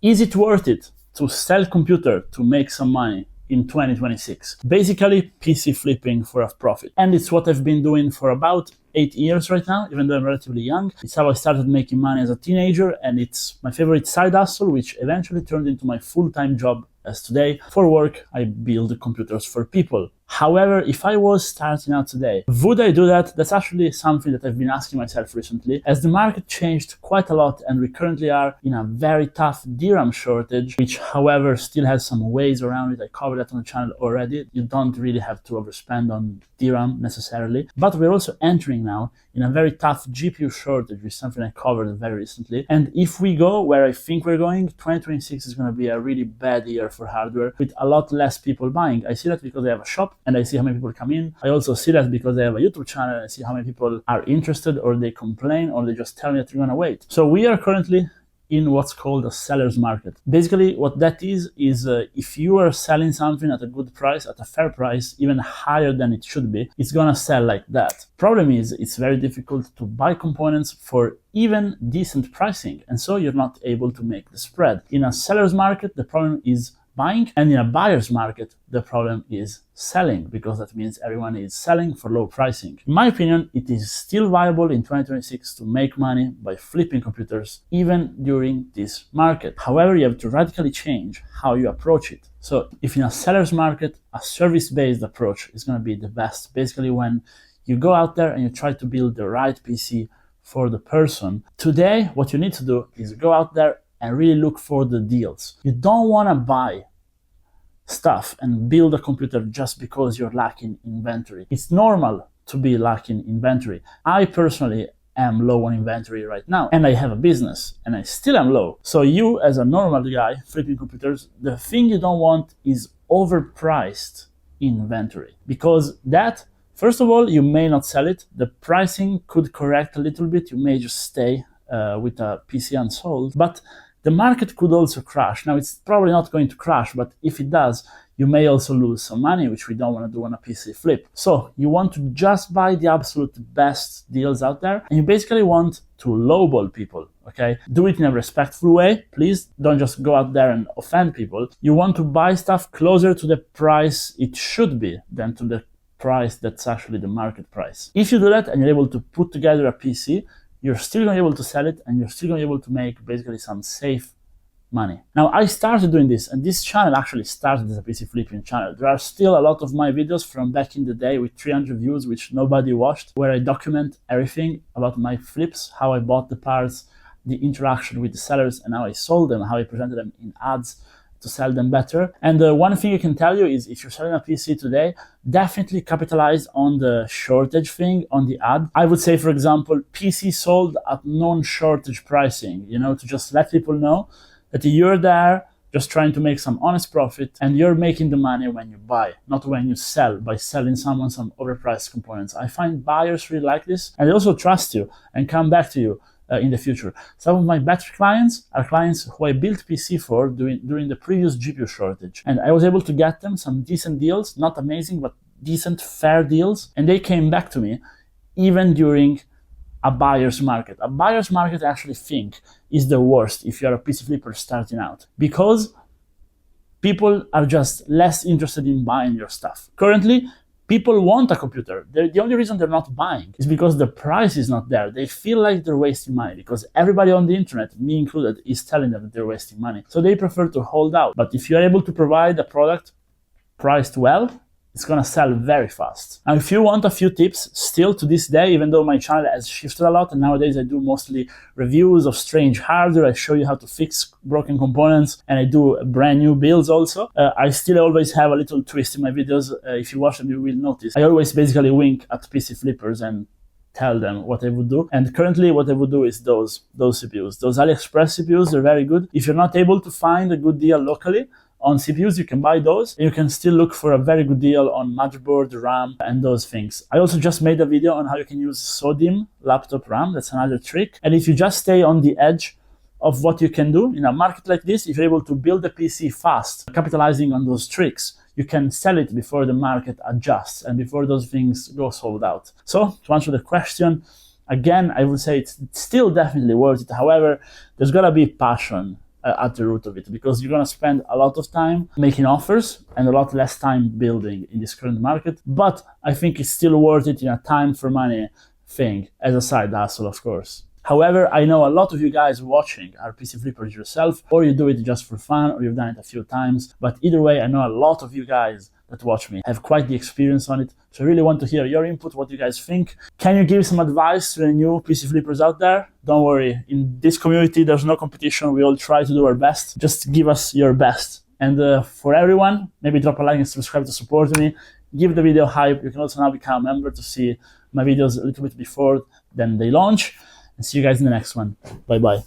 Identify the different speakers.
Speaker 1: Is it worth it to sell computer to make some money in 2026? Basically, PC flipping for a profit. And it's what I've been doing for about 8 years right now, even though I'm relatively young. It's how I started making money as a teenager, and it's my favorite side hustle, which eventually turned into my full-time job as today. For work, I build computers for people. However, if I was starting out today, would I do that? That's actually something that I've been asking myself recently, as the market changed quite a lot and we currently are in a very tough DRAM shortage, which however still has some ways around it. I covered that on the channel already. You don't really have to overspend on DRAM necessarily, but we're also entering now in a very tough GPU shortage, which is something I covered very recently. And if we go where I think we're going, 2026 is going to be a really bad year for hardware with a lot less people buying. I see that because I have a shop and I see how many people come in. I also see that because I have a YouTube channel and I see how many people are interested, or they complain, or they just tell me that they're gonna wait. So we are currently in what's called a seller's market. Basically what that is if you are selling something at a good price, at a fair price, even higher than it should be, it's gonna sell like that. Problem is, it's very difficult to buy components for even decent pricing, and so you're not able to make the spread. In a seller's market, the problem is buying, and in a buyer's market, the problem is selling, because that means everyone is selling for low pricing. In my opinion, it is still viable in 2026 to make money by flipping computers, even during this market. However, you have to radically change how you approach it. So if in a seller's market, a service-based approach is going to be the best. Basically, when you go out there and you try to build the right PC for the person. Today, what you need to do is go out there and really look for the deals. You don't want to buy stuff and build a computer just because you're lacking inventory. It's normal to be lacking inventory. I personally am low on inventory right now, and I have a business and I still am low. So you, as a normal guy flipping computers, the thing you don't want is overpriced inventory, because that, first of all, you may not sell it. The pricing could correct a little bit. You may just stay with a PC unsold, but the market could also crash. Now, it's probably not going to crash, but if it does, you may also lose some money, which we don't want to do on a PC flip. So you want to just buy the absolute best deals out there, and you basically want to lowball people, okay? Do it in a respectful way. Please don't just go out there and offend people. You want to buy stuff closer to the price it should be than to the price that's actually the market price. If you do that and you're able to put together a PC, you're still going to be able to sell it, and you're still going to be able to make basically some safe money. Now, I started doing this, and this channel actually started as a PC flipping channel. There are still a lot of my videos from back in the day with 300 views, which nobody watched, where I document everything about my flips, how I bought the parts, the interaction with the sellers, and how I sold them, how I presented them in ads to sell them better. And one thing I can tell you is, if you're selling a PC today, definitely capitalize on the shortage thing on the ad. I would say, for example, PC sold at non-shortage pricing, to just let people know that you're there just trying to make some honest profit, and you're making the money when you buy, not when you sell, by selling someone some overpriced components. I find buyers really like this, and they also trust you and come back to you in the future. Some of my better clients are clients who I built PC for during the previous GPU shortage, and I was able to get them some decent deals, not amazing, but decent, fair deals, and they came back to me even during a buyer's market. A buyer's market, I actually think, is the worst if you're a PC flipper starting out, because people are just less interested in buying your stuff. Currently, people want a computer. The only reason they're not buying is because the price is not there. They feel like they're wasting money because everybody on the internet, me included, is telling them that they're wasting money. So they prefer to hold out. But if you're able to provide a product priced well, it's gonna sell very fast. Now, if you want a few tips, still to this day, even though my channel has shifted a lot, and nowadays I do mostly reviews of strange hardware, I show you how to fix broken components, and I do brand new builds also. I still always have a little twist in my videos. If you watch them, you will notice. I always basically wink at PC flippers and tell them what I would do. And currently what I would do is those CPUs. Those AliExpress CPUs, they're very good. If you're not able to find a good deal locally on CPUs, you can buy those. You can still look for a very good deal on motherboard, RAM, and those things. I also just made a video on how you can use SODIMM laptop RAM. That's another trick. And if you just stay on the edge of what you can do in a market like this, if you're able to build a PC fast, capitalizing on those tricks, you can sell it before the market adjusts and before those things go sold out. So to answer the question, again, I would say it's still definitely worth it. However, there's gotta be passion at the root of it, because you're gonna spend a lot of time making offers and a lot less time building in this current market. But I think it's still worth it in a time for money thing, as a side hustle, of course. However, I know a lot of you guys watching are PC flippers yourself, or you do it just for fun, or you've done it a few times. But either way, I know a lot of you guys that watch me have quite the experience on it. So I really want to hear your input, what you guys think. Can you give some advice to the new PC flippers out there? Don't worry, in this community, there's no competition. We all try to do our best. Just give us your best. And for everyone, maybe drop a like and subscribe to support me. Give the video hype. You can also now become a member to see my videos a little bit before then they launch. And see you guys in the next one. Bye-bye.